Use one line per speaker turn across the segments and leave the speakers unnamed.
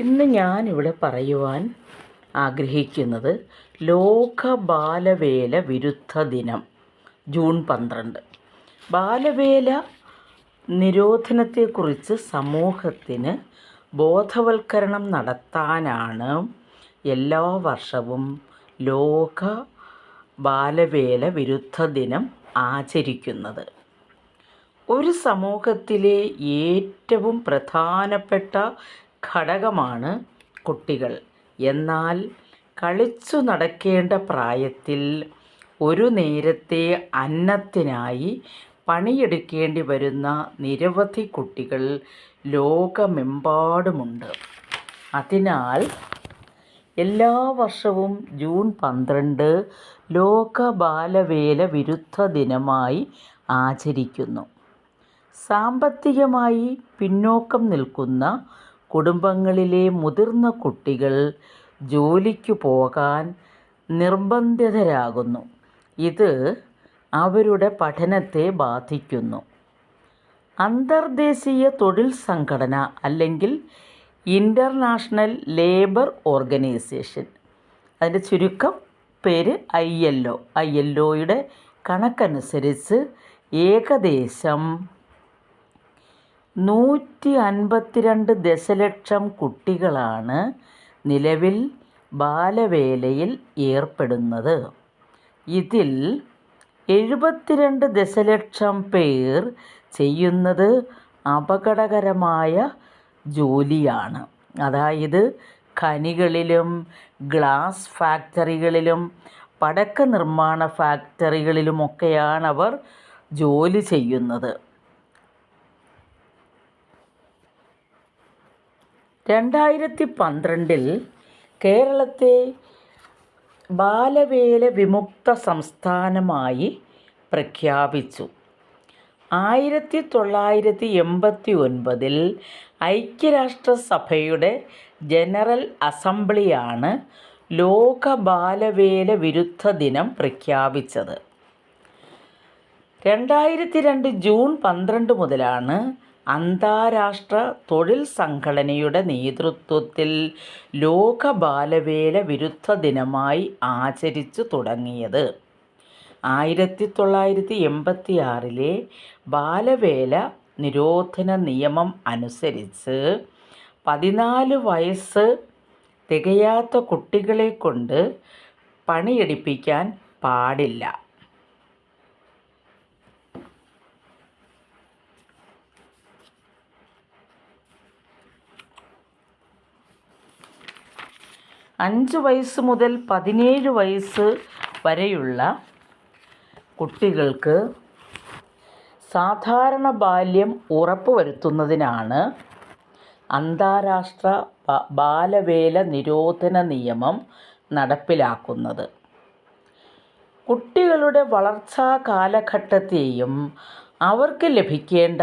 ഇന്ന് ഞാനിവിടെ പറയുവാൻ ആഗ്രഹിക്കുന്നത് ലോക ബാലവേല വിരുദ്ധ ദിനം ജൂൺ 12. ബാലവേല നിരോധനത്തെക്കുറിച്ച് സമൂഹത്തിന് ബോധവൽക്കരണം നടത്താനാണ് എല്ലാ വർഷവും ലോക ബാലവേല വിരുദ്ധ ദിനം ആചരിക്കുന്നത്. ഒരു സമൂഹത്തിലെ ഏറ്റവും പ്രധാനപ്പെട്ട ഘടകമാണ് കുട്ടികൾ. എന്നാൽ കളിച്ചു നടക്കേണ്ട പ്രായത്തിൽ ഒരു നേരത്തെ അന്നത്തിനായി പണിയെടുക്കേണ്ടി വരുന്ന നിരവധി കുട്ടികൾ ലോകമെമ്പാടുമുണ്ട്. അതിനാൽ എല്ലാ വർഷവും ജൂൺ 12 ലോക ബാലവേല വിരുദ്ധ ദിനമായി ആചരിക്കുന്നു. സാമ്പത്തികമായി പിന്നോക്കം നിൽക്കുന്ന കുടുംബങ്ങളിലെ മുതിർന്ന കുട്ടികൾ ജോലിക്ക് പോകാൻ നിർബന്ധിതരാകുന്നു. ഇത് അവരുടെ പഠനത്തെ ബാധിക്കുന്നു. അന്തർദേശീയ തൊഴിൽ സംഘടന അല്ലെങ്കിൽ ഇൻ്റർനാഷണൽ ലേബർ ഓർഗനൈസേഷൻ, അതിൻ്റെ ചുരുക്കം പേര് ILO കണക്കനുസരിച്ച് ഏകദേശം 152 ദശലക്ഷം കുട്ടികളാണ് നിലവിൽ ബാലവേലയിൽ ഏർപ്പെടുന്നത്. ഇതിൽ 72 ദശലക്ഷം പേർ ചെയ്യുന്നത് അപകടകരമായ ജോലിയാണ്. അതായത് ഖനികളിലും ഗ്ലാസ് ഫാക്ടറികളിലും പടക്ക നിർമ്മാണ ഫാക്ടറികളിലുമൊക്കെയാണ് അവർ ജോലി ചെയ്യുന്നത്. 2012 കേരളത്തെ ബാലവേല വിമുക്ത സംസ്ഥാനമായി പ്രഖ്യാപിച്ചു. 1989 ഐക്യരാഷ്ട്രസഭയുടെ ജനറൽ അസംബ്ലിയാണ് ലോക ബാലവേല വിരുദ്ധ ദിനം പ്രഖ്യാപിച്ചത്. 2002 ജൂൺ 12 മുതലാണ് അന്താരാഷ്ട്ര തൊഴിൽ സംഘടനയുടെ നേതൃത്വത്തിൽ ലോക ബാലവേല വിരുദ്ധ ദിനമായി ആചരിച്ചു തുടങ്ങിയത്. 1986 ബാലവേല നിരോധന നിയമം അനുസരിച്ച് 14 വയസ്സ് തികയാത്ത കുട്ടികളെ കൊണ്ട് പണിയെടുപ്പിക്കാൻ പാടില്ല. അഞ്ച് വയസ്സ് മുതൽ 17 വയസ്സ് വരെയുള്ള കുട്ടികൾക്ക് സാധാരണ ബാല്യം ഉറപ്പുവരുത്തുന്നതിനാണ് അന്താരാഷ്ട്ര ബാലവേല നിരോധന നിയമം നടപ്പിലാക്കുന്നത്. കുട്ടികളുടെ വളർച്ചാ കാലഘട്ടത്തെയും അവർക്ക് ലഭിക്കേണ്ട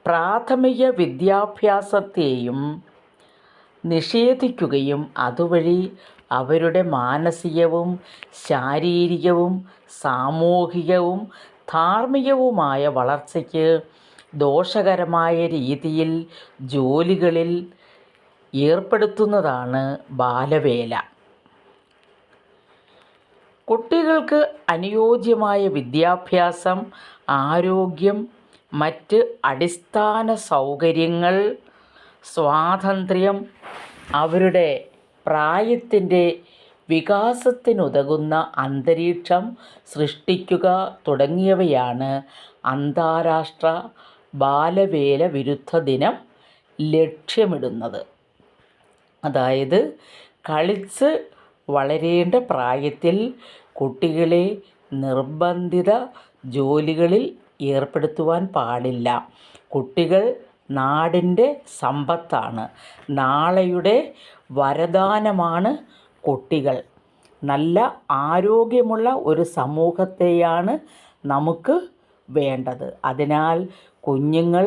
പ്രാഥമിക വിദ്യാഭ്യാസത്തെയും നിഷേധിക്കുകയും അതുവഴി അവരുടെ മാനസികവും ശാരീരികവും സാമൂഹികവും ധാർമ്മികവുമായ വളർച്ചയ്ക്ക് ദോഷകരമായ രീതിയിൽ ജോലികളിൽ ഏർപ്പെടുത്തുന്നതാണ് ബാലവേല. കുട്ടികൾക്ക് അനുയോജ്യമായ വിദ്യാഭ്യാസം, ആരോഗ്യം, മറ്റ് അടിസ്ഥാന സൗകര്യങ്ങൾ, സ്വാതന്ത്ര്യം, അവരുടെ പ്രായത്തിൻ്റെ വികാസത്തിനുതകുന്ന അന്തരീക്ഷം സൃഷ്ടിക്കുക തുടങ്ങിയവയാണ് അന്താരാഷ്ട്ര ബാലവേല വിരുദ്ധ ദിനം ലക്ഷ്യമിടുന്നത്. അതായത് കളിച്ച് വളരേണ്ട പ്രായത്തിൽ കുട്ടികളെ നിർബന്ധിത ജോലികളിൽ ഏർപ്പെടുത്തുവാൻ പാടില്ല. കുട്ടികൾ നാടിൻ്റെ സമ്പത്താണ്. നാളെയുടെ വരദാനമാണ് കുട്ടികൾ. നല്ല ആരോഗ്യമുള്ള ഒരു സമൂഹത്തെയാണ് നമുക്ക് വേണ്ടത്. അതിനാൽ കുഞ്ഞുങ്ങൾ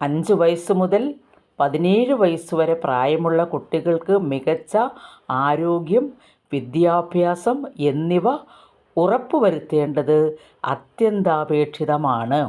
5 വയസ്സ് മുതൽ 17 വയസ്സ് വരെ പ്രായമുള്ള കുട്ടികൾക്ക് മികച്ച ആരോഗ്യം, വിദ്യാഭ്യാസം എന്നിവ ഉറപ്പുവരുത്തേണ്ടത് അത്യന്താപേക്ഷിതമാണ്.